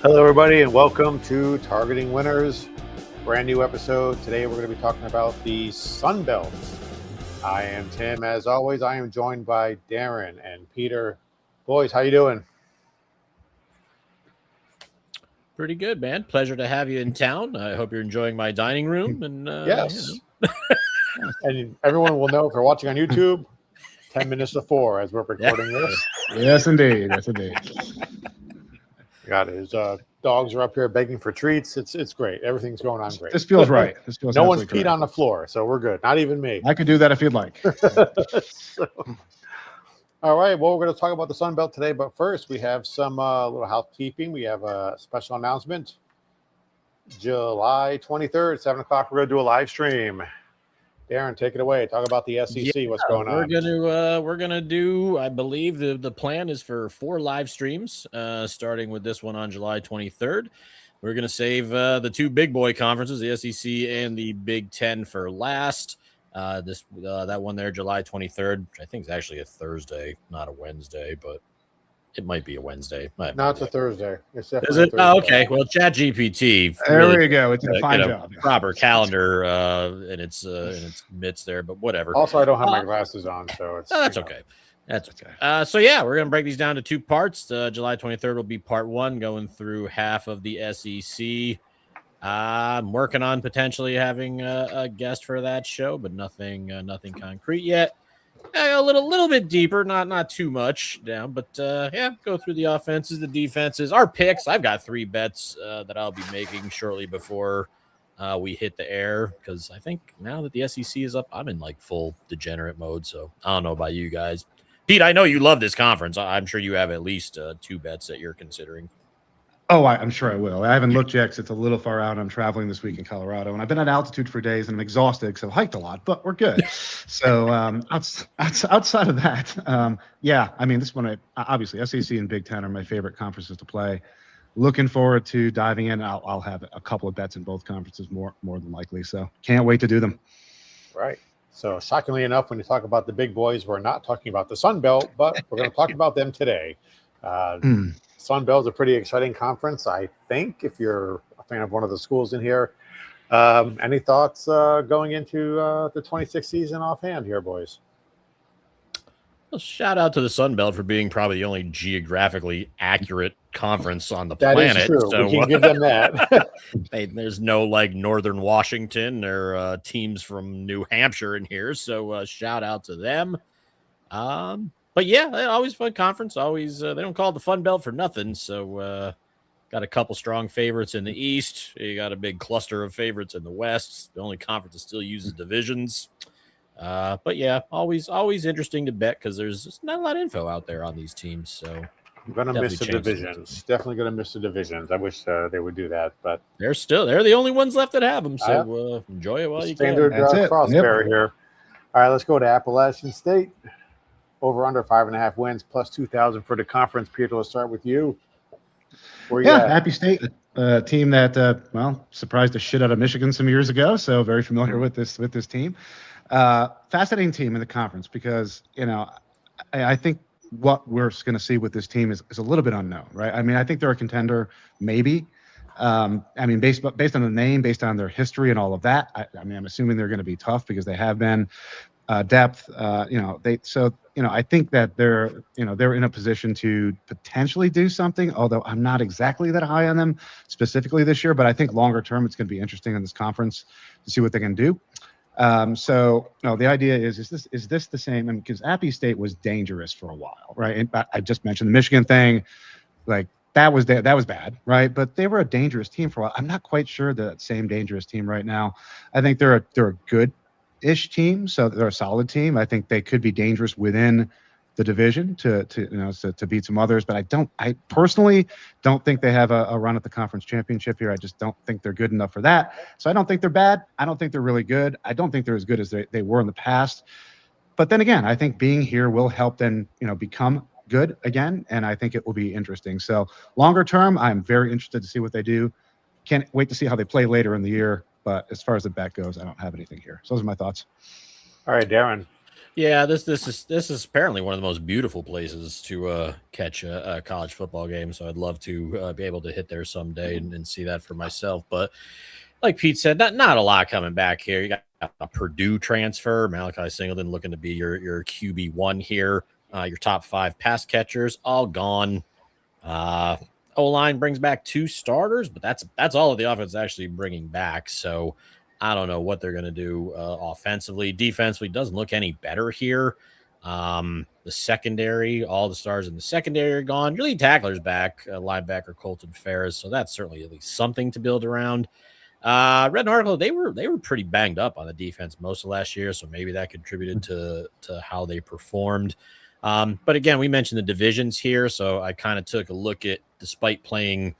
Hello, everybody, and welcome to Targeting Winners. Brand new episode. Today, we're going to be talking about the Sun Belt. I am Tim. As always, I am joined by Darren and Peter. Boys, how you doing? Pretty good, man. Pleasure to have you in town. I hope you're enjoying my dining room. And yes. And everyone will know if they're watching on YouTube, 10 minutes to 4 as we're recording this. Yes, indeed. Yes, indeed. Got it. His dogs are up here begging for treats. It's great. Everything's going on great. This feels right. This feels no one's peed correct. on the floor, so we're good. Not even me. I could do that if you'd like. All right. Well, we're going to talk about the Sun Belt today, but first we have some little housekeeping. We have a special announcement. July 23rd, 7 o'clock, we're going to do a live stream. Darren, take it away. Talk about the SEC. Yeah, what's going on? We're gonna do. I believe the plan is for 4 live streams, starting with this one on July 23rd. We're gonna save the 2 big boy conferences, the SEC and the Big Ten, for last. That one there, July 23rd, which I think is actually a Thursday, not a Wednesday, but it might be a Wednesday. Not a Thursday. It's definitely is it? Thursday. Oh, okay. Well, ChatGPT. There we go. It's a fine job. Proper calendar in its midst there, but whatever. Also, I don't have my glasses on, so it's. That's okay. That's okay. So yeah, we're gonna break these down to 2 parts. July 23rd will be part 1, going through half of the SEC. I'm working on potentially having a guest for that show, but nothing concrete yet. A little bit deeper, not too much down, but go through the offenses, the defenses, our picks. I've got 3 bets that I'll be making shortly before we hit the air, because I think now that the SEC is up, I'm in like full degenerate mode. So I don't know about you guys. Pete, I know you love this conference. I'm sure you have at least 2 bets that you're considering. Oh, I'm sure I will. I haven't looked yet because it's a little far out. I'm traveling this week in Colorado, and I've been at altitude for days, and I'm exhausted because I've hiked a lot, but we're good. So outside of that, I mean, this one, obviously, SEC and Big Ten are my favorite conferences to play. Looking forward to diving in. I'll have a couple of bets in both conferences, more than likely. So can't wait to do them. Right. So shockingly enough, when you talk about the big boys, we're not talking about the Sun Belt, but we're going to talk about them today. Sun Belt is a pretty exciting conference, I think, if you're a fan of one of the schools in here. Any thoughts going into the 26th season offhand here, boys? Well, shout out to the Sun Belt for being probably the only geographically accurate conference on the planet. That is true. So, we can give them that. There's no like Northern Washington or teams from New Hampshire in here. So shout out to them. But yeah, always fun conference. Always, they don't call it the Fun Belt for nothing. So, got a couple strong favorites in the East. You got a big cluster of favorites in the West. The only conference that still uses divisions. But yeah, always interesting to bet because there's not a lot of info out there on these teams. So I'm gonna miss the divisions. Definitely gonna miss the divisions. I wish they would do that, but they're the only ones left that have them. So enjoy it while you can. Standard crossbear here. All right, let's go to Appalachian State. Over under 5.5 wins, plus 2,000 for the conference. Peter, let's start with you. Happy State, a team that surprised the shit out of Michigan some years ago. So very familiar with this team. Fascinating team in the conference because I think what we're going to see with this team is a little bit unknown, right? I mean, I think they're a contender, maybe. I mean, based on the name, based on their history and all of that. I mean, I'm assuming they're going to be tough because they have been. Depth, I think that they're in a position to potentially do something, although I'm not exactly that high on them specifically this year, but I think longer term, it's going to be interesting in this conference to see what they can do. The idea is this the same? I mean, because Appy State was dangerous for a while, right? And I just mentioned the Michigan thing, like that was bad, right? But they were a dangerous team for a while. I'm not quite sure that same dangerous team right now. I think they're a good-ish team, so they're a solid team. I think they could be dangerous within the division to beat some others, but I personally don't think they have a run at the conference championship here. I just don't think they're good enough for that. So I don't think they're bad. I don't think they're really good. I don't think they're as good as they were in the past. But then again, I think being here will help them, become good again, and I think it will be interesting. So longer term, I'm very interested to see what they do. Can't wait to see how they play later in the year. But as far as the bet goes, I don't have anything here. So those are my thoughts. All right, Darren. Yeah, this is apparently one of the most beautiful places to catch a college football game. So I'd love to be able to hit there someday and see that for myself. But like Pete said, not a lot coming back here. You got a Purdue transfer, Malachi Singleton looking to be your QB1 here. Your top 5 pass catchers all gone. O-line brings back 2 starters, but that's all of the offense actually bringing back. So I don't know what they're going to do offensively. Defensively doesn't look any better here. The secondary, all the stars in the secondary are gone. Your lead tackler's back, linebacker Colton Ferris. So that's certainly at least something to build around. Read an article, they were pretty banged up on the defense most of last year, so maybe that contributed to how they performed. But again, we mentioned the divisions here, so I kind of took a look at, despite playing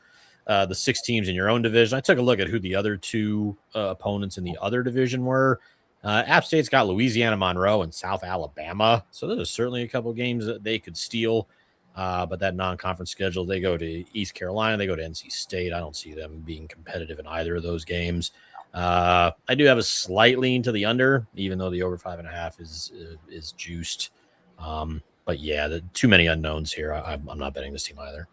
the 6 teams in your own division, I took a look at who the other 2 opponents in the other division were. App State's got Louisiana Monroe and South Alabama, so those are certainly a couple games that they could steal. But that non-conference schedule, they go to East Carolina, they go to NC State. I don't see them being competitive in either of those games. I do have a slight lean to the under, even though the over 5.5 is juiced. But yeah, too many unknowns here. I'm not betting this team either.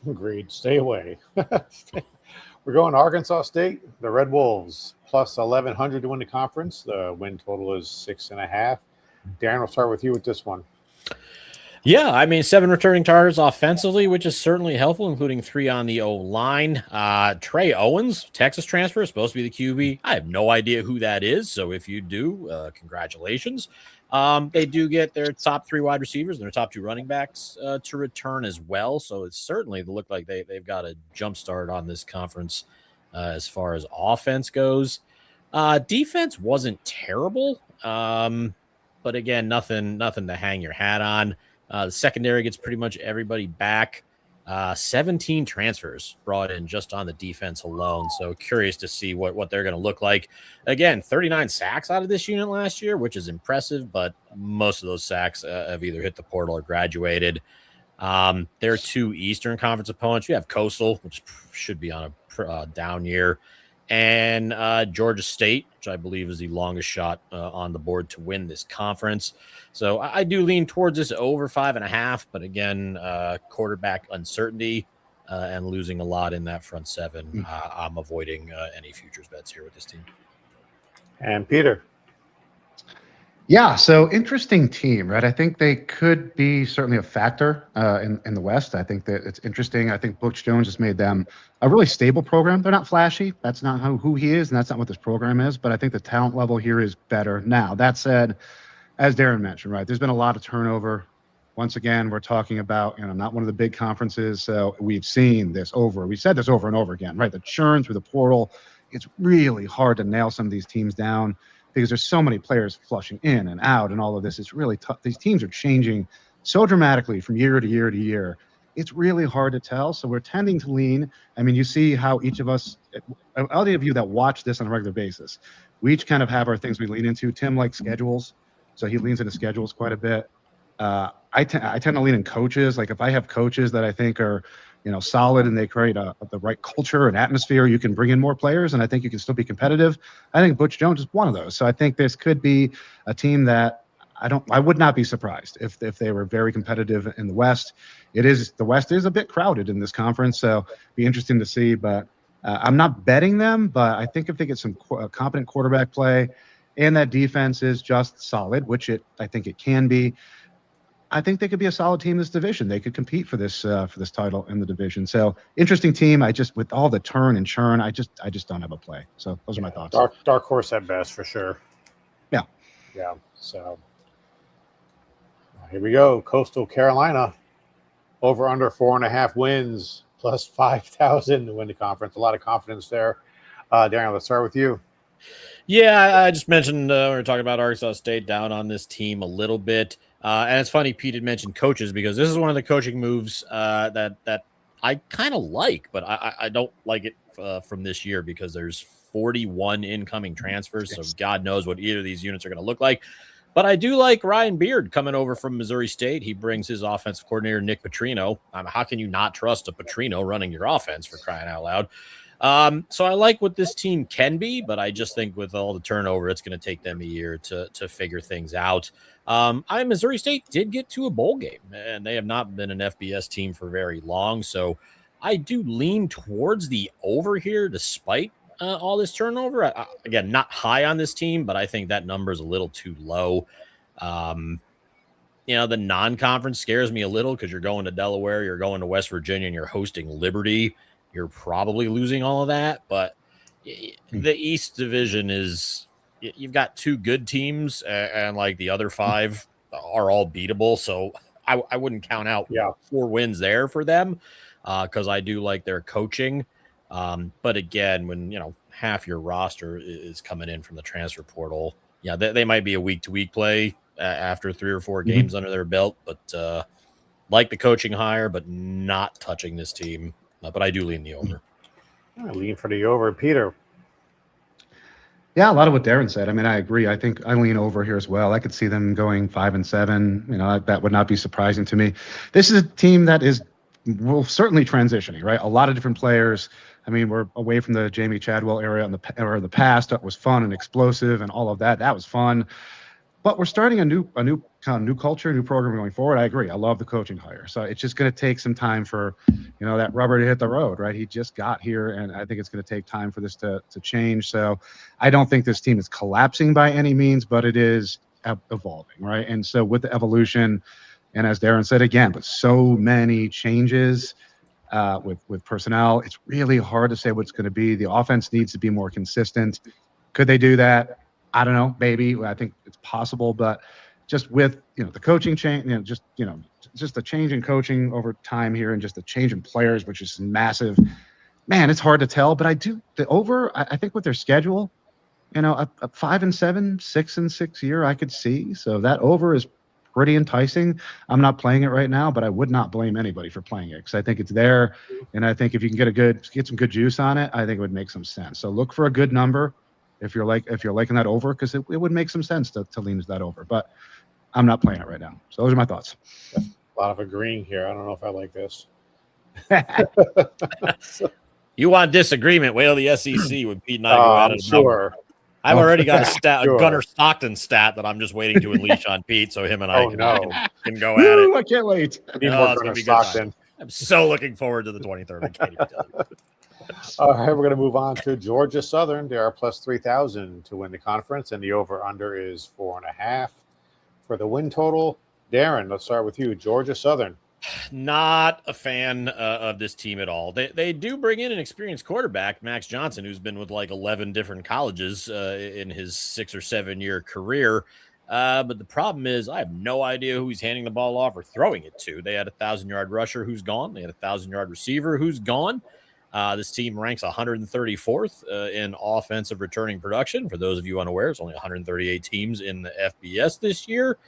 Agreed. Stay away. We're going to Arkansas State, the Red Wolves, plus 1,100 to win the conference. The win total is 6.5. Darren, we'll start with you with this one. Yeah, I mean, 7 returning starters offensively, which is certainly helpful, including 3 on the O-line. Trey Owens, Texas transfer, is supposed to be the QB. I have no idea who that is, so if you do, congratulations. They do get their top 3 wide receivers and their top 2 running backs to return as well, so it's certainly look like they've got a jump start on this conference as far as offense goes. Defense wasn't terrible, but again, nothing to hang your hat on. The secondary gets pretty much everybody back. 17 transfers brought in just on the defense alone. So curious to see what they're going to look like. Again, 39 sacks out of this unit last year, which is impressive, but most of those sacks have either hit the portal or graduated. Their 2 Eastern Conference opponents, you have Coastal, which should be on a down year, and Georgia State, which I believe is the longest shot on the board to win this conference. So I do lean towards this over 5.5, but again, quarterback uncertainty and losing a lot in that front 7. I'm avoiding any futures bets here with this team. And Peter. Yeah, so interesting team, right? I think they could be certainly a factor in the West. I think that it's interesting. I think Butch Jones has made them a really stable program. They're not flashy. That's not who he is, and that's not what this program is. But I think the talent level here is better. Now, that said, as Darren mentioned, right, there's been a lot of turnover. Once again, we're talking about, not one of the big conferences. So we've seen this we said this over and over again, right? The churn through the portal. It's really hard to nail some of these teams down, because there's so many players flushing in and out and all of this. It's really tough. These teams are changing so dramatically from year to year to year. It's really hard to tell. So we're tending to lean. I mean, you see how each of us, all of you that watch this on a regular basis, we each kind of have our things we lean into. Tim likes schedules, so he leans into schedules quite a bit. I tend to lean in coaches. Like if I have coaches that I think are, solid and they create the right culture and atmosphere, you can bring in more players, and I think you can still be competitive. I think Butch Jones is one of those. So I think this could be a team that I would not be surprised if they were very competitive in the West. The West is a bit crowded in this conference, so be interesting to see. But I'm not betting them, but I think if they get some competent quarterback play and that defense is just solid, which I think it can be, I think they could be a solid team in this division. They could compete for this title in the division. So interesting team. With all the turn and churn, I just don't have a play. So those are my thoughts. Dark horse at best for sure. Yeah. Yeah. So here we go. Coastal Carolina over under 4.5 wins plus 5,000 to win the conference. A lot of confidence there. Darren, let's start with you. Yeah, I just mentioned we were talking about Arkansas State down on this team a little bit. And it's funny Pete had mentioned coaches, because this is one of the coaching moves that I kind of like, but I don't like it from this year because there's 41 incoming transfers. So God knows what either of these units are going to look like. But I do like Ryan Beard coming over from Missouri State. He brings his offensive coordinator, Nick Petrino. How can you not trust a Petrino running your offense, for crying out loud? So I like what this team can be, but I just think with all the turnover, it's going to take them a year to figure things out. Missouri State did get to a bowl game, and they have not been an FBS team for very long. So I do lean towards the over here, despite all this turnover. Again, not high on this team, but I think that number is a little too low. The non-conference scares me a little because you're going to Delaware, you're going to West Virginia, and you're hosting Liberty. You're probably losing all of that, but the East Division is you've got two good teams, and like the other five are all beatable. So I wouldn't count out 4 wins there for them because I do like their coaching. But again, when half your roster is coming in from the transfer portal, they might be a week-to-week play after 3 or 4 games under their belt. But like the coaching hire, but not touching this team. But I do lean the over. I lean for the over. Peter. Yeah, a lot of what Darren said. I mean, I agree. I think I lean over here as well. I could see them going 5-7. That would not be surprising to me. This is a team that will certainly transitioning, right? A lot of different players. I mean, we're away from the Jamie Chadwell era in the past. That was fun and explosive and all of that. That was fun. But we're starting a new culture, new program going forward. I agree. I love the coaching hire. So it's just going to take some time for, that rubber to hit the road, right? He just got here, and I think it's going to take time for this to change. So I don't think this team is collapsing by any means, but it is evolving, right? And so with the evolution, and as Darren said again, with so many changes with personnel, it's really hard to say what's going to be. The offense needs to be more consistent. Could they do that? I don't know, maybe. I think it's possible, but just with the coaching change, just the change in coaching over time here, and just the change in players, which is massive. Man, it's hard to tell. But I think with their schedule, a 5-7, 6-6 year, I could see. So that over is pretty enticing. I'm not playing it right now, but I would not blame anybody for playing it because I think it's there, and I think if you can get some good juice on it, I think it would make some sense. So look for a good number. If you're liking that over, because it would make some sense to lean to that over, but I'm not playing it right now. So those are my thoughts. A lot of agreeing here. I don't know if I like this. You want disagreement? Wait till the SEC when Pete and I go at it. Sure. I've already got a stat, a Gunnar Stockton stat that I'm just waiting to unleash on Pete, so him and I can go at it. I can't wait. It's gonna be good. I'm so looking forward to the 23rd. I can't even tell you. All right, we're going to move on to Georgia Southern. They are plus 3,000 to win the conference, and the over-under is 4.5 for the win total. Darren, let's start with you. Georgia Southern. Not a fan of this team at all. They do bring in an experienced quarterback, Max Johnson, who's been with like 11 different colleges in his 6 or 7 year career. But the problem is I have no idea who he's handing the ball off or throwing it to. They had a 1,000-yard rusher who's gone. They had a 1,000-yard receiver who's gone. This team ranks 134th in offensive returning production. For those of you unaware, there's only 138 teams in the FBS this year.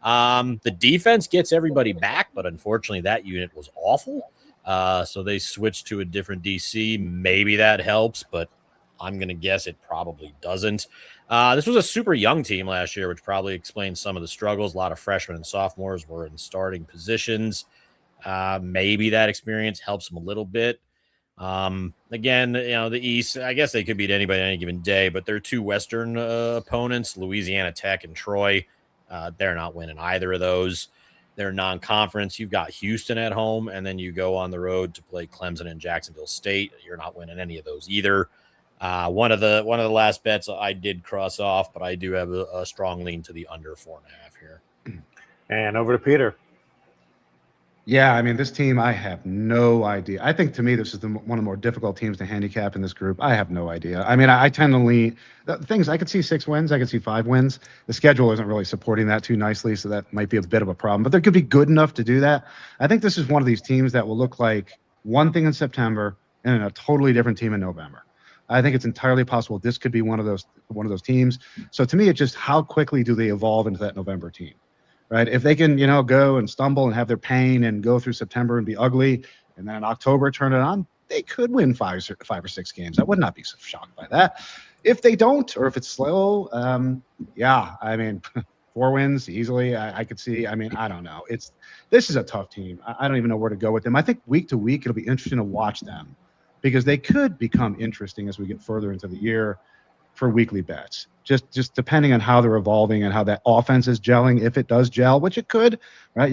The defense gets everybody back, but unfortunately that unit was awful. So they switched to a different DC. Maybe that helps, but I'm going to guess it probably doesn't. This was a super young team last year, which probably explains some of the struggles. A lot of freshmen and sophomores were in starting positions. Maybe that experience helps them a little bit. Again, the East, I guess they could beat anybody on any given day, but their 2 Western opponents, Louisiana Tech and Troy, they're not winning either of those. They're non-conference. You've got Houston at home, and then you go on the road to play Clemson and Jacksonville State. You're not winning any of those either. One of the last bets I did cross off, but I do have a strong lean to the under 4.5 here. And over to Peter. Yeah, I mean, this team, I have no idea. I think to me, this is one of the more difficult teams to handicap in this group. I have no idea. I mean, I tend to lean things. I could see 6 wins. I could see 5 wins. The schedule isn't really supporting that too nicely, so that might be a bit of a problem. But they could be good enough to do that. I think this is one of these teams that will look like one thing in September and a totally different team in November. I think it's entirely possible this could be one of those teams. So to me, it's just how quickly do they evolve into that November team? Right. If they can, go and stumble and have their pain and go through September and be ugly, and then in October turn it on, they could win 5 or 6 games. I would not be so shocked by that. If they don't, or if it's slow, I mean, 4 wins easily. I could see. I mean, I don't know. This is a tough team. I don't even know where to go with them. I think week to week it'll be interesting to watch them. because they could become interesting as we get further into the year for weekly bets. Just depending on how they're evolving and how that offense is gelling, if it does gel, which it could, right?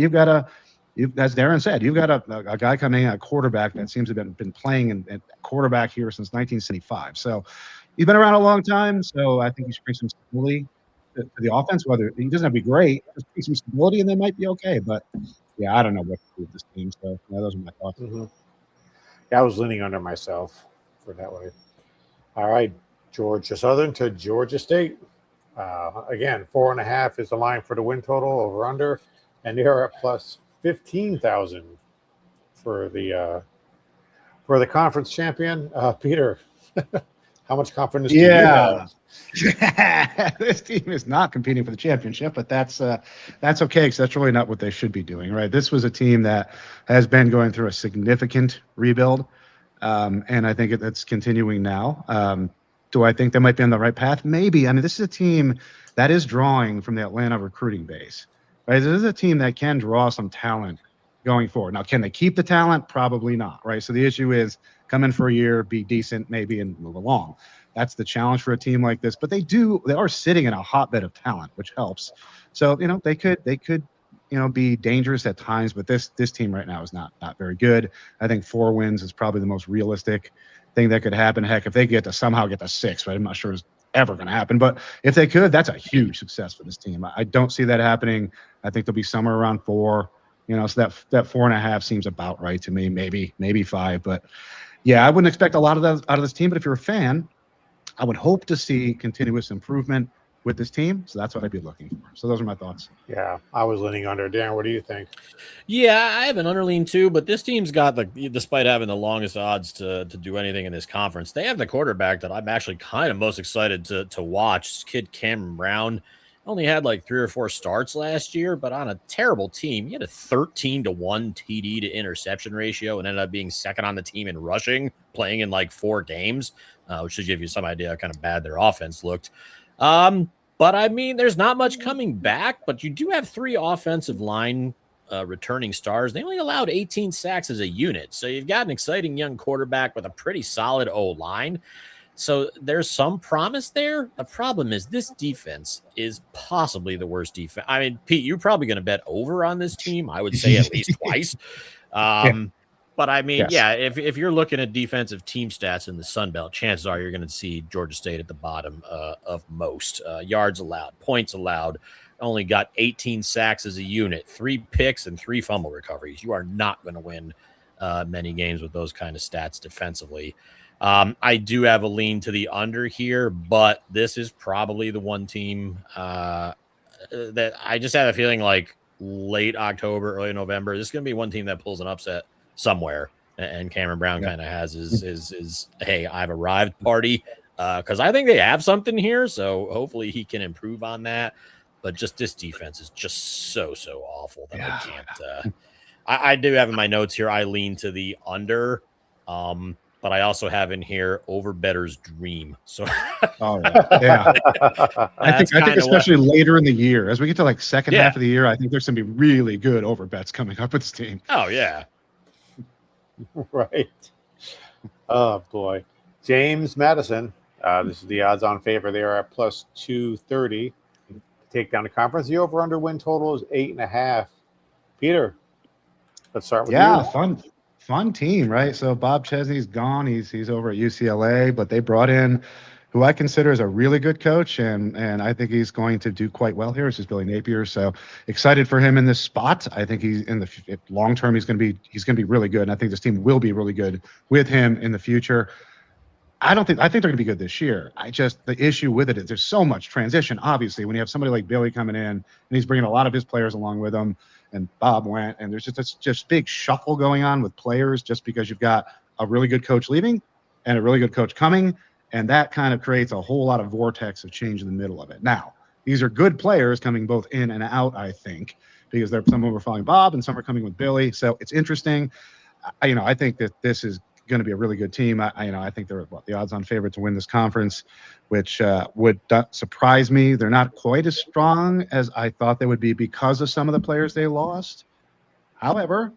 As Darren said, you've got a guy coming in, a quarterback that seems to have been playing in quarterback here since 1975. So he's been around a long time. So I think he should bring some stability to the offense. Whether he doesn't have to be great, just bring some stability and they might be okay. But yeah, I don't know what to do with this team. So yeah, those are my thoughts. Mm-hmm. Yeah, I was leaning under myself for that way. All right, Georgia Southern to Georgia State. Again, 4.5 is the line for the win total over under, and they are at plus 15,000 for the conference champion. Peter, how much confidence do you have? This team is not competing for the championship, but that's okay because that's really not what they should be doing, right? This was a team that has been going through a significant rebuild, and I think it's continuing now. Do I think they might be on the right path? Maybe. I mean, this is a team that is drawing from the Atlanta recruiting base, right? This is a team that can draw some talent going forward. Now, can they keep the talent? Probably not, right? So the issue is come in for a year, be decent, maybe, and move along. That's the challenge for a team like this. But they are sitting in a hotbed of talent, which helps. So, they could, be dangerous at times, but this team right now is not very good. I think 4 wins is probably the most realistic thing that could happen. Heck, if they somehow get to 6, but I'm not sure it's ever going to happen. But if they could, that's a huge success for this team. I don't see that happening. I think they'll be somewhere around 4. So that 4.5 seems about right to me. Maybe 5, but yeah, I wouldn't expect a lot of that out of this team. But if you're a fan, I would hope to see continuous improvement with this team. So that's what I'd be looking for. So those are my thoughts. Yeah, I was leaning under. Darren, what do you think? Yeah, I have an underlean too, but this team's got despite having the longest odds to do anything in this conference, they have the quarterback that I'm actually kind of most excited to watch. This kid Cameron Brown only had like 3 or 4 starts last year, but on a terrible team, he had a 13-1 TD to interception ratio and ended up being second on the team in rushing, playing in like 4 games, which should give you some idea how kind of bad their offense looked. But I mean, there's not much coming back, but you do have 3 offensive line returning stars. They only allowed 18 sacks as a unit. So you've got an exciting young quarterback with a pretty solid O-line. So there's some promise there. The problem is this defense is possibly the worst defense. I mean, Pete, you're probably going to bet over on this team. I would say at least twice. But I mean, yes. If you're looking at defensive team stats in the Sun Belt, chances are you're going to see Georgia State at the bottom of most. Yards allowed, points allowed, only got 18 sacks as a unit, 3 picks and 3 fumble recoveries. You are not going to win many games with those kind of stats defensively. I do have a lean to the under here, but this is probably the one team that I just have a feeling like late October, early November, this is going to be one team that pulls an upset somewhere. And Cameron Brown kind of has his hey, I've arrived party, because I think they have something here. So hopefully he can improve on that. But just this defense is just so awful that I can't. I do have in my notes here, I lean to the under. But I also have in here over bettor's dream. So I think especially later in the year, as we get to like second half of the year, I think there's going to be really good over bets coming up with this team. Oh yeah. Right. Oh boy. James Madison. This is the odds on favor. They are at plus 230 to take down the conference. The over under win total is 8.5. Peter, let's start with you. Fun team, right? So Bob Chesney's gone. He's over at UCLA, but they brought in who I consider is a really good coach, and I think he's going to do quite well here. It's just Billy Napier. So excited for him in this spot. I think he's in the long term. He's going to be really good, and I think this team will be really good with him in the future. I think they're going to be good this year. The issue with it is there's so much transition. Obviously, when you have somebody like Billy coming in and he's bringing a lot of his players along with him, and Bob went, and there's just big shuffle going on with players just because you've got a really good coach leaving and a really good coach coming, and that kind of creates a whole lot of vortex of change in the middle of it. Now, these are good players coming both in and out, I think, because some of them are following Bob and some are coming with Billy. So it's interesting. I think that this is going to be a really good team. I think they're the odds-on favorite to win this conference, which would surprise me. They're not quite as strong as I thought they would be because of some of the players they lost. However,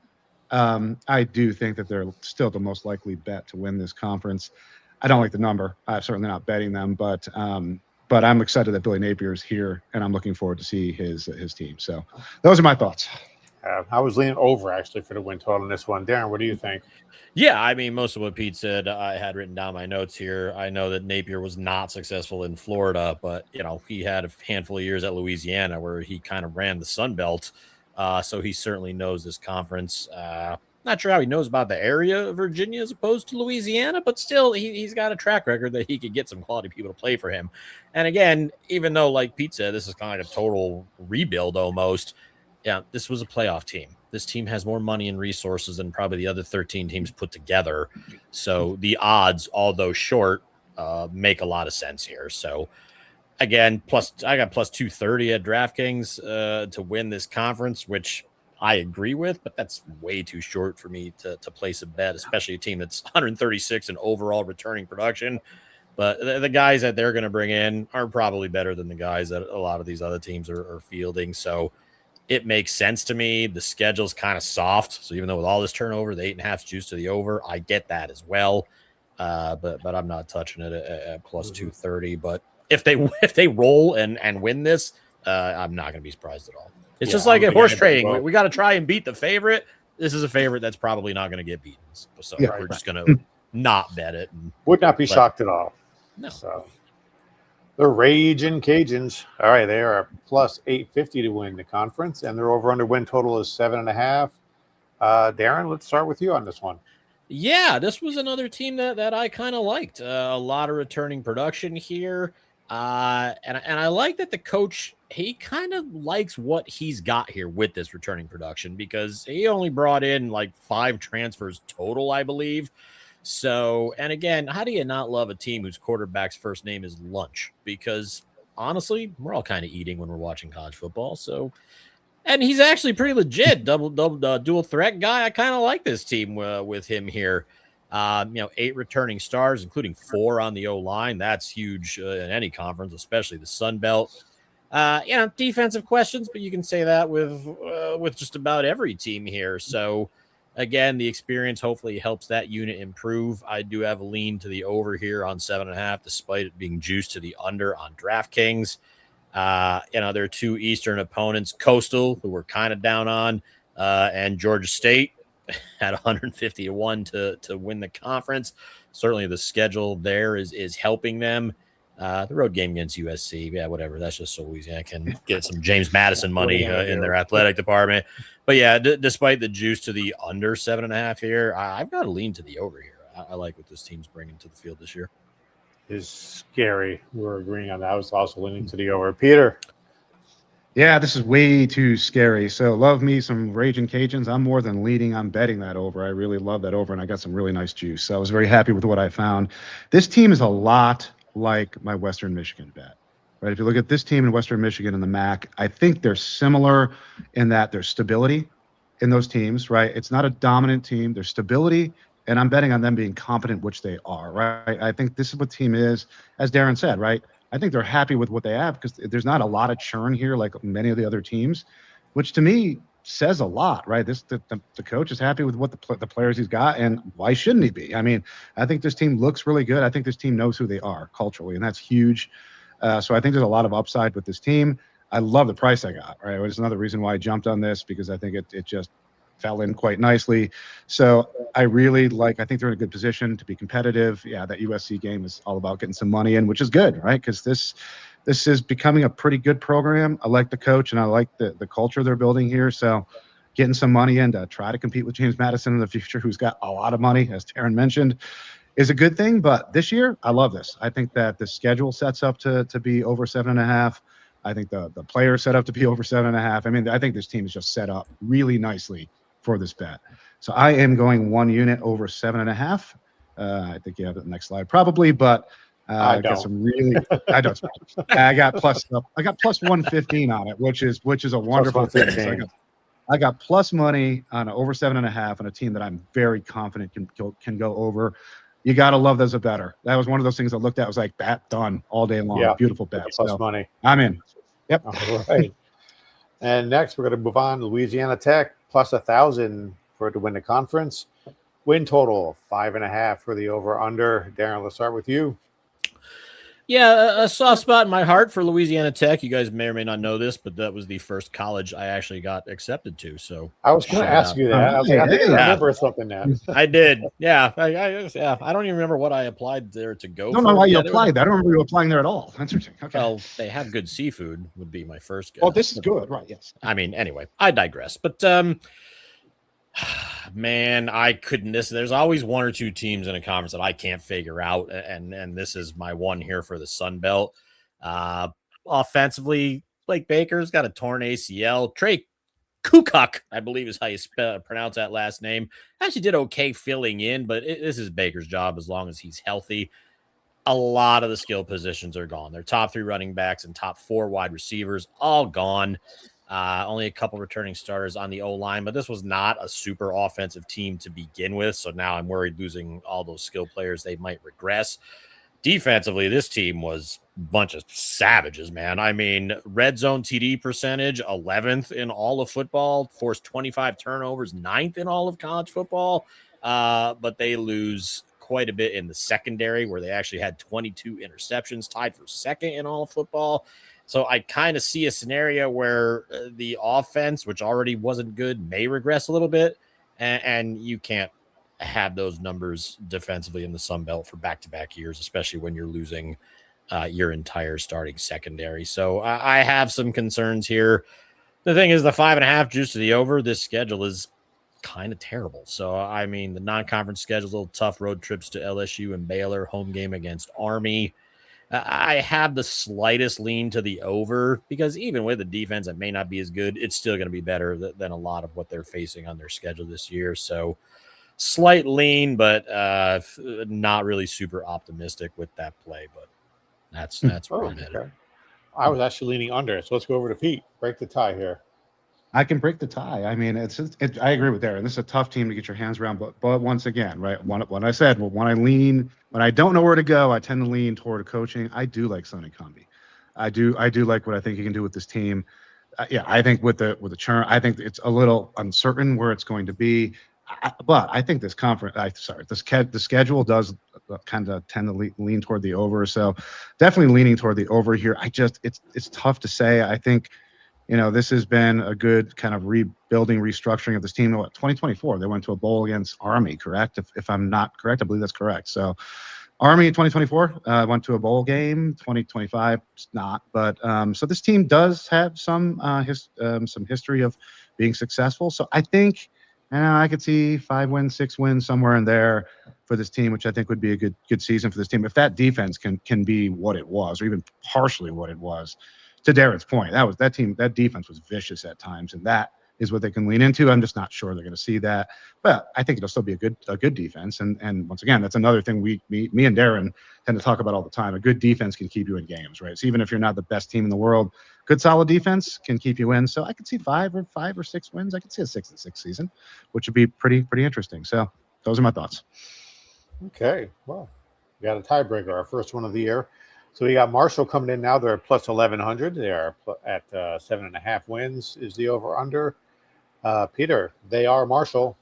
I do think that they're still the most likely bet to win this conference. I don't like the number. I'm certainly not betting them, but I'm excited that Billy Napier is here, and I'm looking forward to see his team. So those are my thoughts. I was leaning over actually for the win total in this one. Darren, what do you think? Yeah, I mean, most of what Pete said, I had written down my notes here. I know that Napier was not successful in Florida, but he had a handful of years at Louisiana where he kind of ran the Sun Belt, so he certainly knows this conference. Not sure how he knows about the area of Virginia as opposed to Louisiana, but still, he's got a track record that he could get some quality people to play for him. And again, even though, like Pete said, this is kind of like a total rebuild almost. Yeah, this was a playoff team. This team has more money and resources than probably the other 13 teams put together. So the odds, although short, make a lot of sense here. So again, I got plus 230 at DraftKings to win this conference, which I agree with, but that's way too short for me to place a bet, especially a team that's 136 in overall returning production. But the guys that they're going to bring in are probably better than the guys that a lot of these other teams are fielding. So it makes sense to me. The schedule's kind of soft. So even though with all this turnover, the 8.5 juice to the over, I get that as well. But I'm not touching it at plus 230. But if they roll and win this, I'm not going to be surprised at all. It's just like at horse trading. We got to try and beat the favorite. This is a favorite that's probably not going to get beaten. So we're just going to not bet it. Would not be shocked at all. No. So the Raging Cajuns. All right, they are plus 850 to win the conference, and their over/under win total is 7.5. Darren, let's start with you on this one. Yeah, this was another team that I kind of liked. A lot of returning production here, and I like that the coach, he kind of likes what he's got here with this returning production because he only brought in like 5 transfers total, I believe. So, and again, how do you not love a team whose quarterback's first name is Lunch? Because honestly, we're all kind of eating when we're watching college football. So, and he's actually pretty legit, dual threat guy. I kind of like this team with him here. 8 returning stars, including 4 on the O-line. That's huge in any conference, especially the Sun Belt. Defensive questions, but you can say that with just about every team here. So, again, the experience hopefully helps that unit improve. I do have a lean to the over here on 7.5, despite it being juiced to the under on DraftKings. There are 2 Eastern opponents, Coastal, who we're kind of down on, and Georgia State at 150 to 1 to win the conference. Certainly the schedule there is helping them. The road game against USC, yeah, whatever. That's just so Louisiana can get some James Madison money in their athletic department. But yeah, despite the juice to the under 7.5 here, I've got to lean to the over here. I like what this team's bringing to the field this year. Is scary. We're agreeing on that. I was also leaning to the over. Peter. Yeah, this is way too scary. So love me some Raging Cajuns. I'm more than leading. I'm betting that over. I really love that over, and I got some really nice juice. So I was very happy with what I found. This team is a lot like my Western Michigan bet, right? If you look at this team in Western Michigan and the MAC, I think they're similar in that there's stability in those teams, right? It's not a dominant team. There's stability, and I'm betting on them being competent, which they are, right? I think this is what team is, as Darren said, right? I think they're happy with what they have because there's not a lot of churn here like many of the other teams, which to me says a lot, right? The coach is happy with what the players he's got, and why shouldn't he be? I mean, I think this team looks really good. I think this team knows who they are culturally, and that's huge. So I think there's a lot of upside with this team. I love the price I got, right? It's another reason why I jumped on this because I think it just fell in quite nicely. So I really I think they're in a good position to be competitive. Yeah, that USC game is all about getting some money in, which is good, right? Because this is becoming a pretty good program. I like the coach and I like the culture they're building here. So getting some money in to try to compete with James Madison in the future, who's got a lot of money, as Taryn mentioned, is a good thing. But this year, I love this. I think that the schedule sets up to be over 7.5. I think the players set up to be over 7.5. I mean, I think this team is just set up really nicely for this bet. So I am going 1 unit over 7.5. I think you have it the next slide probably, but I got some really. I don't. I got plus 115 on it, which is a wonderful thing. So I got plus money on over 7.5 on a team that I'm very confident can go over. You got to love those a better. That was one of those things I looked at. Was like bet done all day long. Yeah, beautiful bet. Plus money. I'm in. Yep. All right. And next we're going to move on to Louisiana Tech plus 1,000 for it to win the conference. Win total 5.5 for the over/under. Darren, let's start with you. Yeah, a soft spot in my heart for Louisiana Tech. You guys may or may not know this, but that was the first college I actually got accepted to. So I was going to ask you that. I was like, I think I remember something now. I did. Yeah. I don't even remember what I applied there to go. I don't know why you applied. I don't remember you applying there at all. Interesting. Okay. Well, they have good seafood would be my first guess. Oh, this is good. Right. Yes. I mean, anyway, I digress. But man, I couldn't. There's always one or two teams in a conference that I can't figure out, and this is my one here for the Sun Belt. Offensively, Blake Baker's got a torn ACL. Trey Kukuk, I believe is how you pronounce that last name, actually did okay filling in, but this is Baker's job as long as he's healthy. A lot of the skill positions are gone. Their top 3 running backs and top 4 wide receivers all gone. Only a couple returning starters on the O-line, but this was not a super offensive team to begin with. So now I'm worried losing all those skill players, they might regress. Defensively, this team was a bunch of savages, man. I mean, red zone TD percentage, 11th in all of football, forced 25 turnovers, 9th in all of college football. But they lose quite a bit in the secondary, where they actually had 22 interceptions, tied for 2nd in all of football. So I kind of see a scenario where the offense, which already wasn't good, may regress a little bit, and you can't have those numbers defensively in the Sun Belt for back-to-back years, especially when you're losing your entire starting secondary. So I have some concerns here. The thing is, the 5.5 juice to the over, this schedule is kind of terrible. So, I mean, the non-conference schedule is a little tough, road trips to LSU and Baylor, home game against Army. I have the slightest lean to the over because even with the defense that may not be as good, it's still going to be better than a lot of what they're facing on their schedule this year. So slight lean, but not really super optimistic with that play. But that's where I'm headed. I was actually leaning under, so let's go over to Pete. Break the tie here. I can break the tie. I mean, I agree with Darren. This is a tough team to get your hands around, but once again, right? When I said, when I don't know where to go, I tend to lean toward coaching. I do like Sonny Comby. I do like what I think he can do with this team. I think with the churn, I think it's a little uncertain where it's going to be. But I think this the schedule does kind of tend to lean toward the over. So definitely leaning toward the over here. It's tough to say. I think, this has been a good kind of rebuilding, restructuring of this team. 2024, they went to a bowl against Army, correct? If I'm not correct, I believe that's correct. So Army in 2024 went to a bowl game. 2025, it's not. But so this team does have some history of being successful. So I think I could see 5 wins, 6 wins, somewhere in there for this team, which I think would be a good season for this team. If that defense can be what it was, or even partially what it was. To Darren's point, that defense was vicious at times, and that is what they can lean into. I'm just not sure they're going to see that, but I think it'll still be a good defense. And once again, that's another thing me and Darren tend to talk about all the time. A good defense can keep you in games, right? So even if you're not the best team in the world, good solid defense can keep you in. So I could see 5 or 6 wins. I could see a 6-6 season, which would be pretty interesting. So those are my thoughts. Okay, well, we got a tiebreaker, our first one of the year. So we got Marshall coming in now. They're plus 1,100. They are at 7.5 wins is the over/under. Peter, they are Marshall.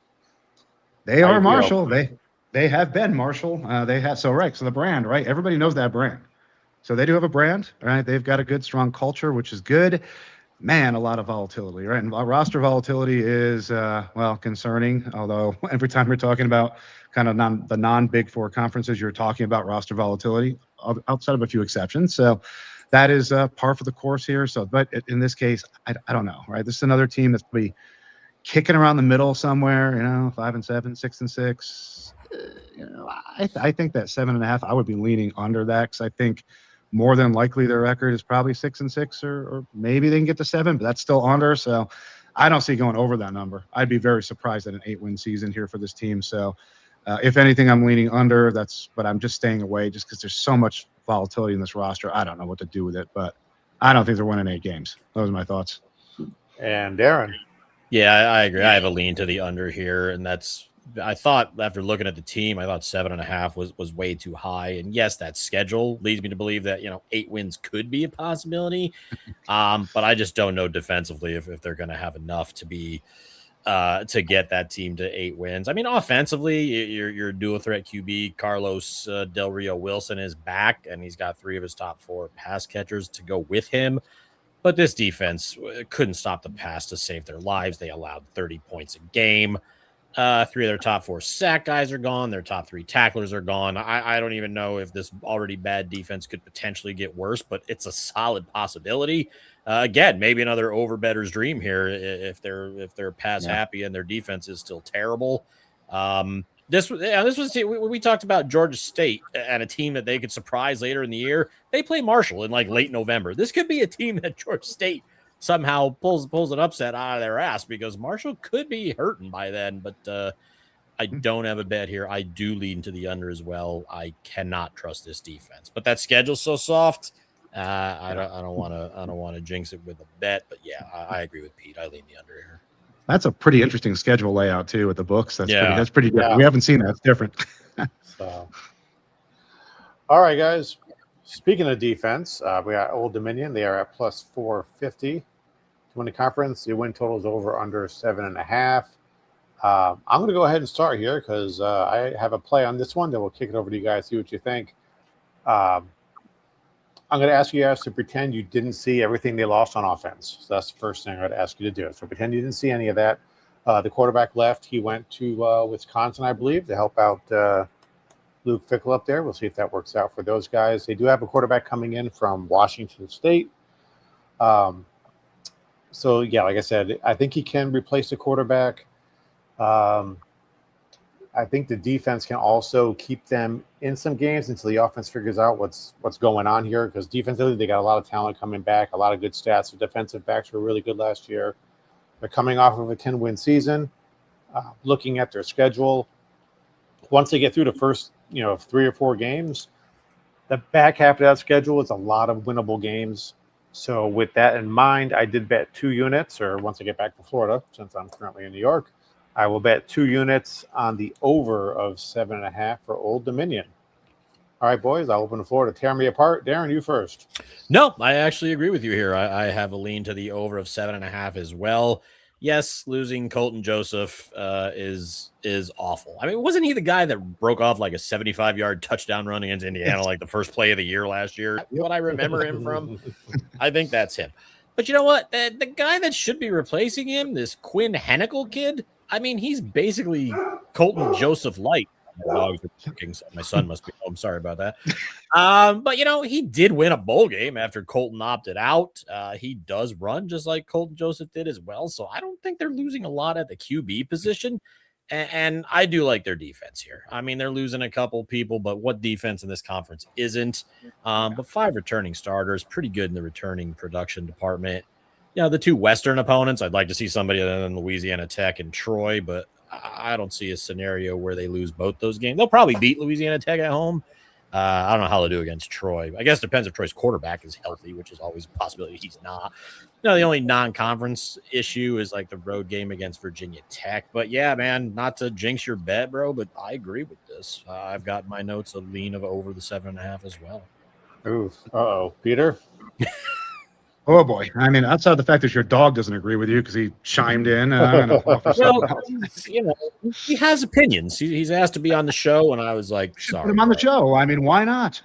They are Marshall. They have been Marshall. So the brand, right? Everybody knows that brand. So they do have a brand, right? They've got a good, strong culture, which is good. Man, a lot of volatility, right? And roster volatility is concerning. Although every time we're talking about kind of the non-Big Four conferences, you're talking about roster volatility, outside of a few exceptions. So that is par for the course here. So, but in this case, I don't know, right? This is another team that's probably kicking around the middle somewhere, 5-7, 6-6. I think that 7.5, I would be leaning under that because I think more than likely their record is probably 6-6, or maybe they can get to 7, but that's still under. So I don't see going over that number. I'd be very surprised at an 8-win season here for this team. So if anything, I'm leaning under. But I'm just staying away just because there's so much volatility in this roster. I don't know what to do with it, but I don't think they're winning 8 games. Those are my thoughts. And Darren. Yeah, I agree. I have a lean to the under here, and I thought after looking at the team, I thought 7.5 was way too high. And yes, that schedule leads me to believe that 8 wins could be a possibility. But I just don't know defensively if they're going to have enough to be to get that team to 8 wins. I mean, offensively, your dual threat QB Carlos Del Rio Wilson is back, and he's got 3 of his top 4 pass catchers to go with him. But this defense couldn't stop the pass to save their lives. They allowed 30 points a game. 3 of their top 4 sack guys are gone. Their top 3 tacklers are gone. I don't even know if this already bad defense could potentially get worse, but it's a solid possibility. Again, maybe another overbetter's dream here if they're pass happy and their defense is still terrible. This was we talked about Georgia State and a team that they could surprise later in the year. They play Marshall in like late November. This could be a team that Georgia State somehow pulls an upset out of their ass because Marshall could be hurting by then. But I don't have a bet here. I do lean to the under as well. I cannot trust this defense, but that schedule's so soft. I don't want to jinx it with a bet, but yeah, I agree with Pete. I lean the under here. That's a pretty interesting schedule layout too with the books. That's pretty different. Yeah. We haven't seen that. It's different. So, all right, guys. Speaking of defense, we got Old Dominion. They are at plus 450 to win the conference. The win total is over under 7.5. I'm going to go ahead and start here because I have a play on this one. Then we'll kick it over to you guys. See what you think. I'm going to ask you guys to pretend you didn't see everything they lost on offense. So that's the first thing I'd ask you to do. So pretend you didn't see any of that. The quarterback left. He went to Wisconsin, I believe, to help out Luke Fickle up there. We'll see if that works out for those guys. They do have a quarterback coming in from Washington State. So, yeah, like I said, I think he can replace the quarterback. I think the defense can also keep them in some games until the offense figures out what's going on here. Because defensively, they got a lot of talent coming back, a lot of good stats. The defensive backs were really good last year. They're coming off of a 10-win season. Looking at their schedule, once they get through the first 3 or 4 games, the back half of that schedule is a lot of winnable games. So with that in mind, I did bet 2 units, or once I get back to Florida, since I'm currently in New York, I will bet 2 units on the over of 7.5 for Old Dominion. All right, boys, I'll open the floor to tear me apart. Darren, you first. No, I actually agree with you here. I have a lean to the over of 7.5 as well. Yes, losing Colton Joseph is awful. I mean, wasn't he the guy that broke off like a 75-yard touchdown run against Indiana, like the first play of the year last year? What I remember him from, I think that's him. But you know what? The guy that should be replacing him, this Quinn Hennicle kid, I mean, he's basically Colton Joseph light. My dogs are barking, so my son must be home. Sorry about that. But, he did win a bowl game after Colton opted out. He does run just like Colton Joseph did as well. So I don't think they're losing a lot at the QB position. And I do like their defense here. I mean, they're losing a couple people, but what defense in this conference isn't? But 5 returning starters, pretty good in the returning production department. The 2 Western opponents, I'd like to see somebody other than Louisiana Tech and Troy, but I don't see a scenario where they lose both those games. They'll probably beat Louisiana Tech at home. I don't know how they'll do against Troy. I guess it depends if Troy's quarterback is healthy, which is always a possibility. He's not. The only non-conference issue is like the road game against Virginia Tech. But yeah, man, not to jinx your bet, bro, but I agree with this. I've got my notes a lean of over the 7.5 as well. Ooh, Peter. Oh boy! I mean, outside the fact that your dog doesn't agree with you because he chimed in. He has opinions. He's asked to be on the show, and I was like, "Sorry." Put him on the show. I mean, why not?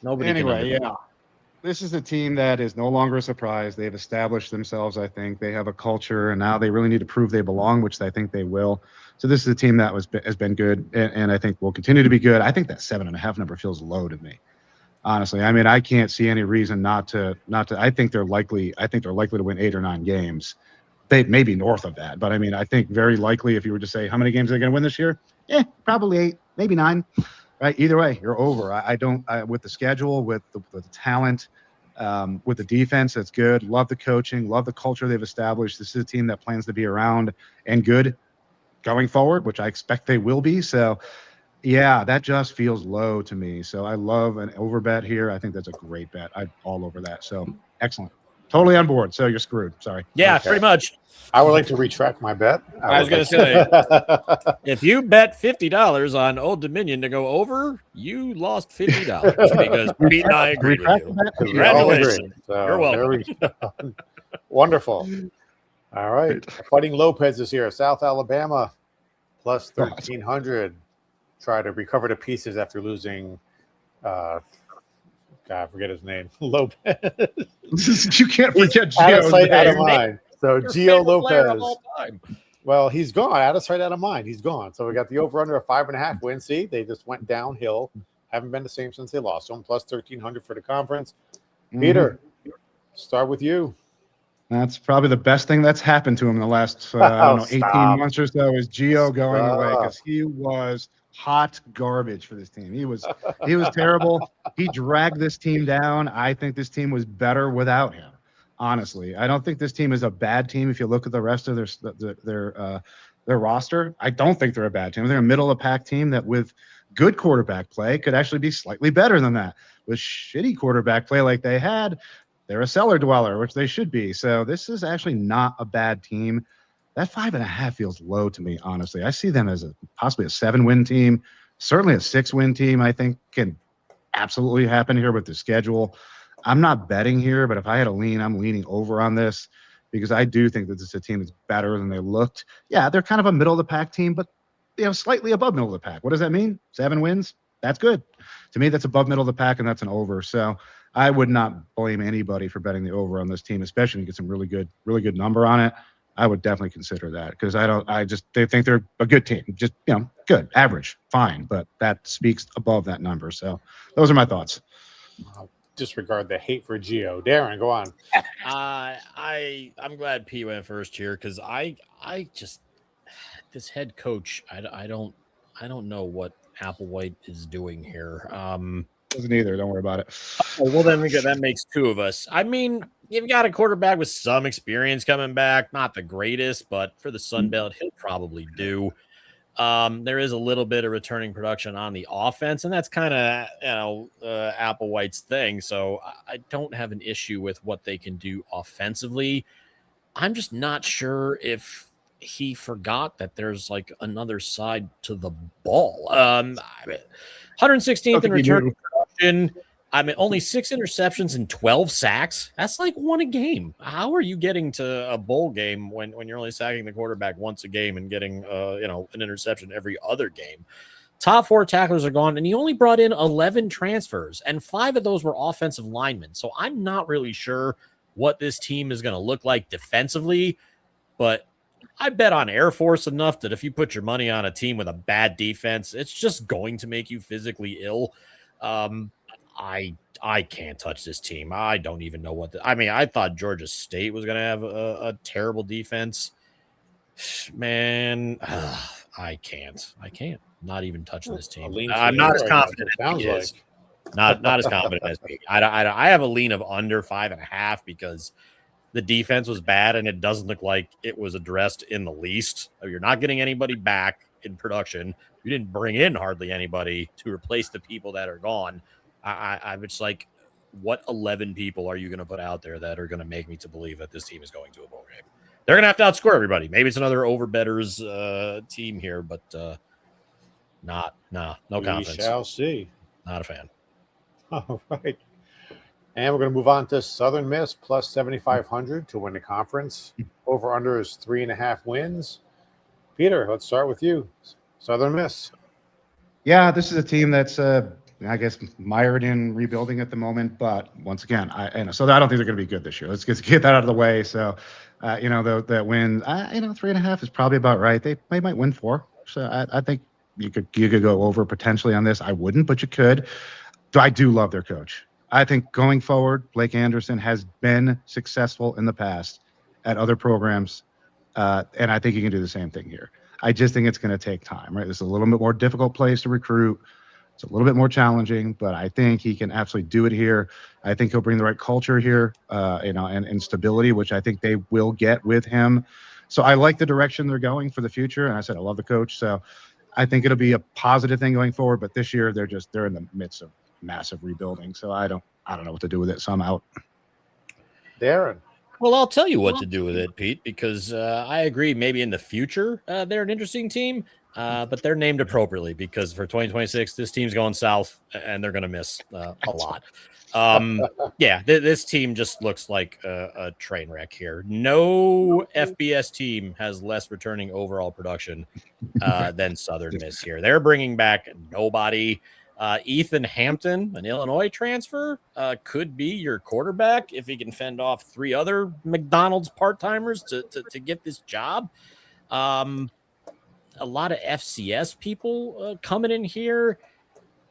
Nobody. Anyway, yeah. This is a team that is no longer a surprise. They've established themselves. I think they have a culture, and now they really need to prove they belong, which I think they will. So this is a team that has been good, and I think will continue to be good. I think that 7.5 number feels low to me. Honestly, I mean, I can't see any reason not to. I think they're likely to win 8 or 9 games. They may be north of that, but I mean, I think very likely if you were to say how many games are they going to win this year, probably 8, maybe 9. Right? Either way, you're over. I don't with the schedule, with the talent, with the defense that's good. Love the coaching, love the culture they've established. This is a team that plans to be around and good going forward, which I expect they will be. So. Yeah, that just feels low to me. So I love an over bet here. I think that's a great bet. I'm all over that. So excellent. Totally on board. So you're screwed. Sorry. Yeah, okay. Pretty much. I would like to retract my bet. I was going to say, if you bet $50 on Old Dominion to go over, you lost $50 because Pete and I agree with you. Congratulations. So you're welcome. Wonderful. All right. Fighting Lopez is here. South Alabama plus 1,300. Try to recover the pieces after losing, God, I forget his name. Lopez. You can't forget Gio. Out of sight, out of mind. So Gio Lopez. Well, he's gone. Out of sight, out of mind. He's gone. So we got the over-under of 5.5 wins. See, they just went downhill. Haven't been the same since they lost. So plus 1,300 for the conference. Peter, start with you. That's probably the best thing that's happened to him in the last, I don't know, 18 months or so is Gio going away, because he was hot garbage for this team. He was terrible. He dragged this team down. I think this team was better without him. Honestly, I don't think this team is a bad team. If you look at the rest of their roster, I don't think they're a bad team. They're a middle of the pack team that, with good quarterback play, could actually be slightly better than that. With shitty quarterback play like they had, they're a cellar dweller, which they should be. So this is actually not a bad team. That 5.5 feels low to me, honestly. I see them as possibly a 7-win team, certainly a 6-win team. I think can absolutely happen here with the schedule. I'm not betting here, but if I had a lean, I'm leaning over on this, because I do think that this is a team that's better than they looked. Yeah, they're kind of a middle of the pack team, but slightly above middle of the pack. What does that mean? 7 wins? That's good. To me, that's above middle of the pack, and that's an over. So I would not blame anybody for betting the over on this team, especially when you get some really good number on it. I would definitely consider that, because they think they're a good team. Just, good, average, fine, but that speaks above that number. So those are my thoughts. Disregard the hate for Gio. Darren, go on. I'm glad P went first here, because I just, this head coach, I don't know what Applewhite is doing here. Doesn't either. Don't worry about it. Well, then that makes 2 of us. I mean, you've got a quarterback with some experience coming back, not the greatest, but for the Sun Belt, he'll probably do. There is a little bit of returning production on the offense, and that's kind of Applewhite's thing. So I don't have an issue with what they can do offensively. I'm just not sure if he forgot that there's like another side to the ball. 116th in return production. I mean, only 6 interceptions and 12 sacks. That's like 1 a game. How are you getting to a bowl game when you're only sacking the quarterback once a game and getting an interception every other game? Top 4 tacklers are gone, and he only brought in 11 transfers, and 5 of those were offensive linemen. So I'm not really sure what this team is going to look like defensively, but I bet on Air Force enough that if you put your money on a team with a bad defense, it's just going to make you physically ill. I can't touch this team. I don't even know I thought Georgia State was going to have a terrible defense. Man, I can't. Not even touching this team. I'm not as confident as he is. Not as confident as me. I have a lean of under 5.5 because the defense was bad, and it doesn't look like it was addressed in the least. You're not getting anybody back in production. You didn't bring in hardly anybody to replace the people that are gone. I'm just like, what 11 people are you going to put out there that are going to make me to believe that this team is going to a bowl game? They're going to have to outscore everybody. Maybe it's another over-betters team here, but no confidence. We shall see. Not a fan. All right. And we're going to move on to Southern Miss plus 7,500 to win the conference. Over-under is 3.5 wins. Peter, let's start with you. Southern Miss. Yeah, this is a team that's I guess mired in rebuilding at the moment, but once again, I don't think they're going to be good this year. Let's get that out of the way. So, that win, 3.5 is probably about right. They might win 4. So I think you could go over potentially on this. I wouldn't, but you could. I do love their coach. I think going forward, Blake Anderson has been successful in the past at other programs, and I think he can do the same thing here. I just think it's going to take time, right? It's a little bit more difficult place to recruit. It's a little bit more challenging, but I think he can absolutely do it here. I think he'll bring the right culture here, and stability, which I think they will get with him. So I like the direction they're going for the future. And I said I love the coach, so I think it'll be a positive thing going forward. But this year they're in the midst of massive rebuilding, so I don't know what to do with it. So I'm out. Darren. Well, I'll tell you what to do with it, Pete, because I agree. Maybe in the future they're an interesting team. but they're named appropriately because for 2026, this team's going south and they're going to miss a lot. This team just looks like a train wreck here. No FBS team has less returning overall production than Southern Miss here. They're bringing back nobody. Ethan Hampton, an Illinois transfer, could be your quarterback if he can fend off 3 other McDonald's part-timers to get this job. A lot of FCS people coming in here.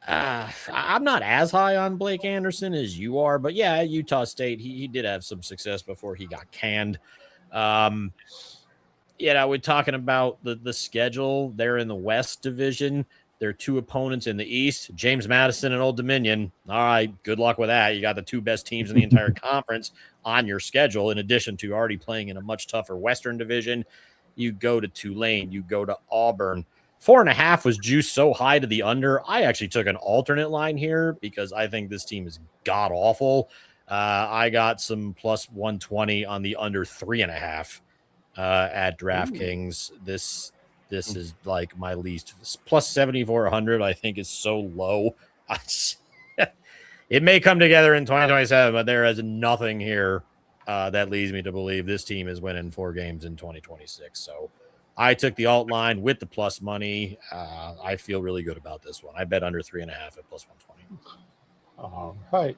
I'm not as high on Blake Anderson as you are, but yeah, Utah State, he did have some success before he got canned. We're talking about the schedule. They're in the West Division. There are 2 opponents in the East, James Madison and Old Dominion. All right, good luck with that. You got the 2 best teams in the entire conference on your schedule, in addition to already playing in a much tougher Western Division. You go to Tulane, you go to Auburn. 4.5 was juiced so high to the under. I actually took an alternate line here because I think this team is god awful. I got some plus 120 on the under 3.5 at DraftKings. This is like my least. Plus 7,400 I think is so low. It may come together in 2027, but there is nothing here that leads me to believe this team is winning 4 games in 2026. So I took the alt line with the plus money. I feel really good about this one. I bet under 3.5 at plus 120. All right.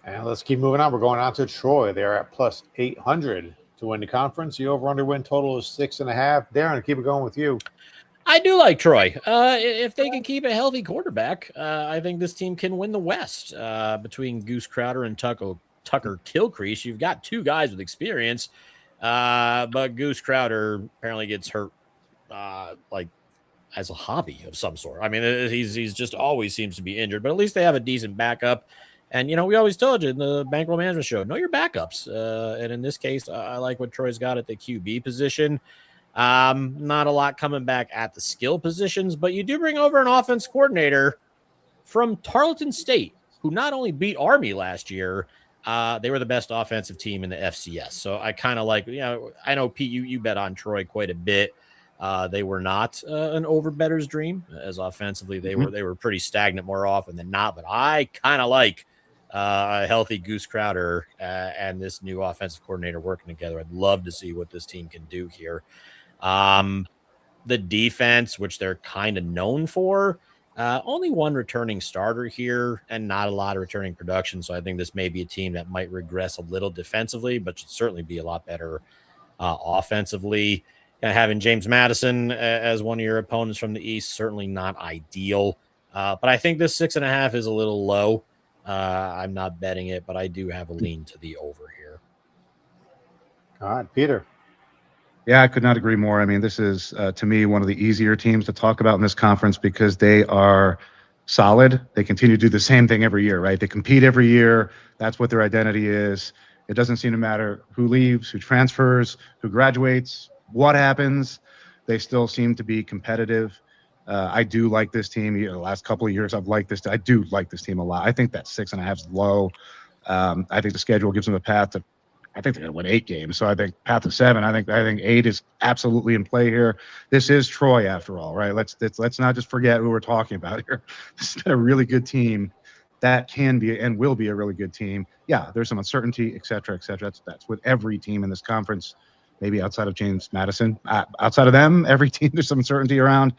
And let's keep moving on. We're going on to Troy. They're at plus 800 to win the conference. The over-under win total is 6.5. Darren, keep it going with you. I do like Troy. If they can keep a healthy quarterback, I think this team can win the West. Between Goose Crowder and Tucker Kilcrease, you've got 2 guys with experience. But Goose Crowder apparently gets hurt like as a hobby of some sort. I mean, he's just always seems to be injured, but at least they have a decent backup. And, we always told you in the Bankroll Management Show, know your backups. And in this case, I like what Troy's got at the QB position. Not a lot coming back at the skill positions, but you do bring over an offense coordinator from Tarleton State, who not only beat Army last year, they were the best offensive team in the FCS. So I kind of like, I know Pete, you bet on Troy quite a bit. They were not an over-better's dream, as offensively they were pretty stagnant more often than not. But I kind of like a healthy Goose Crowder and this new offensive coordinator working together. I'd love to see what this team can do here. The defense, which they're kind of known for, only 1 returning starter here and not a lot of returning production. So I think this may be a team that might regress a little defensively, but should certainly be a lot better offensively. Having James Madison as one of your opponents from the East, certainly not ideal. But I think this 6.5 is a little low. I'm not betting it, but I do have a lean to the over here. All right, Peter. Yeah, I could not agree more. I mean, this is, to me, one of the easier teams to talk about in this conference because they are solid. They continue to do the same thing every year, right? They compete every year. That's what their identity is. It doesn't seem to matter who leaves, who transfers, who graduates, what happens. They still seem to be competitive. I do like this team. The last couple of years, I've liked this. I do like this team a lot. I think that 6.5 is low. I think the schedule gives them a path to. I think they're going to win 8 games. So I think path to 7. I think 8 is absolutely in play here. This is Troy, after all, right? Let's not just forget who we're talking about here. This has been a really good team that can be and will be a really good team. Yeah, there's some uncertainty, et cetera, et cetera. That's with every team in this conference. Maybe outside of James Madison, outside of them, every team there's some uncertainty around.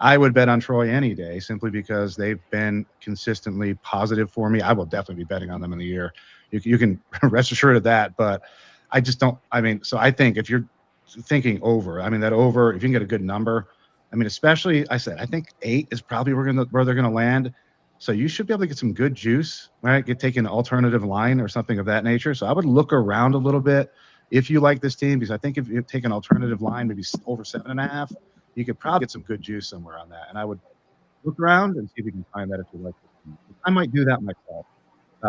I would bet on Troy any day simply because they've been consistently positive for me. I will definitely be betting on them in the year. You can rest assured of that, but I just don't. I mean, so I think if you're thinking over, that over, if you can get a good number, especially I think 8 is probably where they're gonna land. So you should be able to get some good juice, right? Take an alternative line or something of that nature. So I would look around a little bit if you like this team, because I think if you take an alternative line, maybe over 7.5, you could probably get some good juice somewhere on that. And I would look around and see if you can find that if you like this team. I might do that myself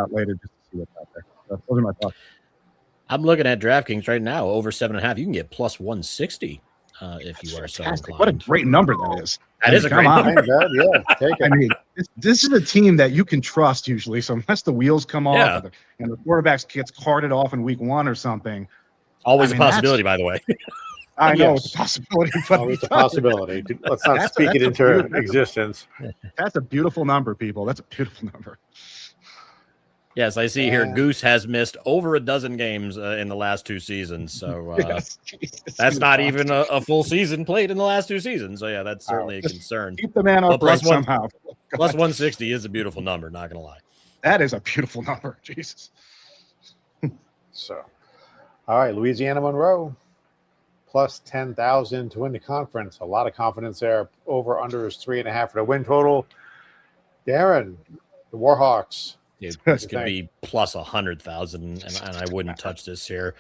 later just to see what's out there. So those are my thoughts. I'm looking at DraftKings right now, over 7.5. You can get plus 160 if you are so inclined. What a great number that is. That is a great number. Yeah, take it. This is a team that you can trust usually. So unless the wheels come off and the quarterback gets carted off in week 1 or something. Always a possibility, by the way. I know it's a possibility. But it's a possibility. Let's not speak it into existence. That's a beautiful number, people. That's a beautiful number. Yes, I see here Goose has missed over a dozen games in the last 2 seasons. So that's not even a full season played in the last 2 seasons. So, yeah, that's certainly a concern. Keep the man upright somehow. Plus 160 is a beautiful number, not going to lie. That is a beautiful number. Jesus. So, all right, Louisiana Monroe. Plus 10,000 to win the conference. A lot of confidence there. Over under is 3.5 for the win total. Darren, the Warhawks. Dude, this could be plus 100,000, and I wouldn't touch this here.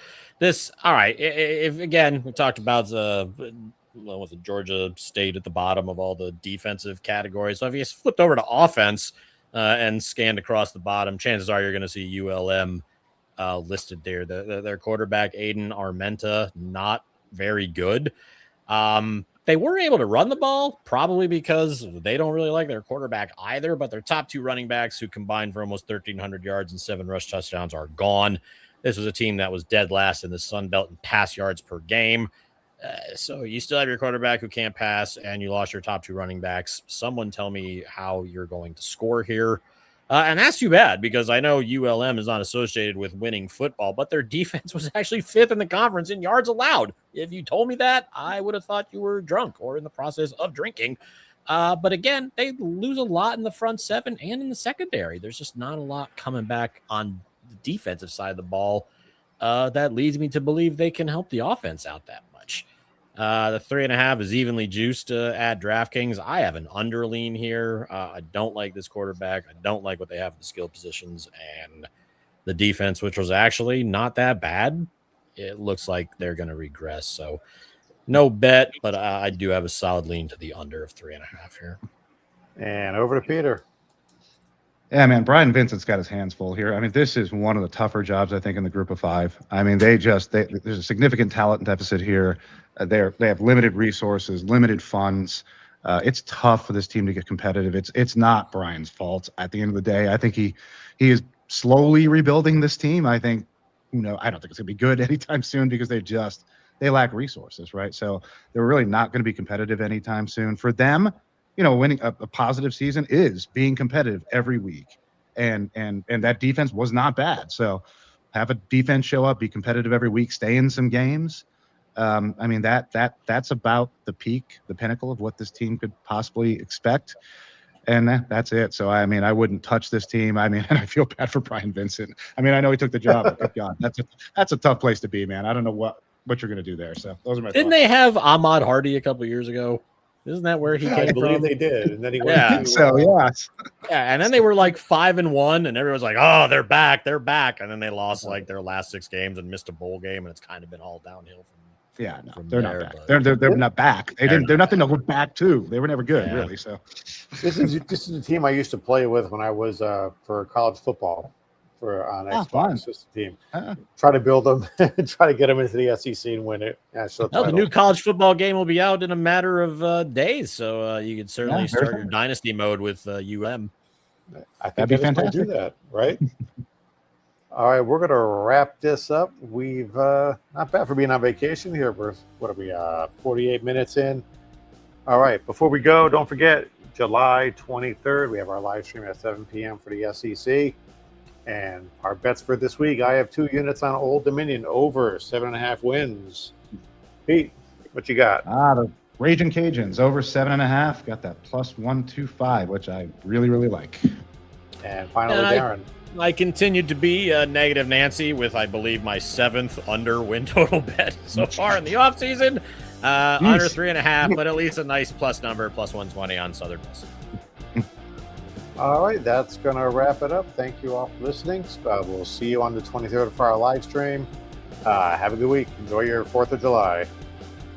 All right. If again, we talked about was it Georgia State at the bottom of all the defensive categories. So if you flipped over to offense and scanned across the bottom, chances are you're going to see ULM listed there. Their quarterback Aiden Armenta, not very good. They weren't able to run the ball, probably because they don't really like their quarterback either, but their top 2 running backs who combined for almost 1,300 yards and 7 rush touchdowns are gone. This was a team that was dead last in the Sun Belt in pass yards per game. So you still have your quarterback who can't pass, and you lost your top 2 running backs. Someone tell me how you're going to score here. And that's too bad, because I know ULM is not associated with winning football, but their defense was actually 5th in the conference in yards allowed. If you told me that, I would have thought you were drunk or in the process of drinking. But again, they lose a lot in the front 7 and in the secondary. There's just not a lot coming back on the defensive side of the ball. That leads me to believe they can help the offense out that much. The 3.5 is evenly juiced at DraftKings. I have an underlean here. I don't like this quarterback. I don't like what they have at the skill positions, and the defense, which was actually not that bad. It looks like they're going to regress. So no bet, but I do have a solid lean to the under of 3.5 here. And over to Peter. Yeah, man, Brian Vincent's got his hands full here. I mean, this is one of the tougher jobs, I think, in the group of 5. I mean, there's a significant talent deficit here. They have limited resources, limited funds. It's tough for this team to get competitive. It's not Brian's fault at the end of the day. I think he is slowly rebuilding this team. I think, I don't think it's going to be good anytime soon, because they lack resources, right? So they're really not going to be competitive anytime soon. For them, winning a positive season is being competitive every week. And that defense was not bad. So have a defense show up, be competitive every week, stay in some games. I mean, that's about the peak, the pinnacle of what this team could possibly expect. And that's it. So, I mean, I wouldn't touch this team. I mean, and I feel bad for Brian Vincent. I mean, I know he took the job, but good God, that's a tough place to be, man. I don't know what you're going to do there. So those are my Didn't thoughts. they have Ahmad Hardy a couple of years ago? Isn't that where he came from? I believe they did. And then he went yeah. Yeah, and then they were like 5-1, and everyone's like, "Oh, they're back, they're back." And then they lost like their last 6 games and missed a bowl game, and it's kind of been all downhill from they're not back. They're not back. They're nothing to look back to. They were never good, really. So this is a team I used to play with when I was for college football on Xbox. This team. Try to build them, try to get them into the SEC and win it. The new college football game will be out in a matter of days, so you could certainly start your dynasty mode with UM. I think that'd be fantastic. Do that, right? All right, we're going to wrap this up. We've not bad for being on vacation here. What are we, 48 minutes in? All right, before we go, don't forget, July 23rd, we have our live stream at 7 p.m. for the SEC. And our bets for this week, I have 2 units on Old Dominion over 7.5 wins. Pete, what you got? The Raging Cajuns over 7.5. Got that plus 125, which I really, really like. And finally, Darren. I continued to be negative Nancy with, I believe, my 7th under win total bet so far in the offseason. Under 3.5, but at least a nice plus number, plus 120 on Southern Miss. All right, that's going to wrap it up. Thank you all for listening. We'll see you on the 23rd for our live stream. Have a good week. Enjoy your 4th of July.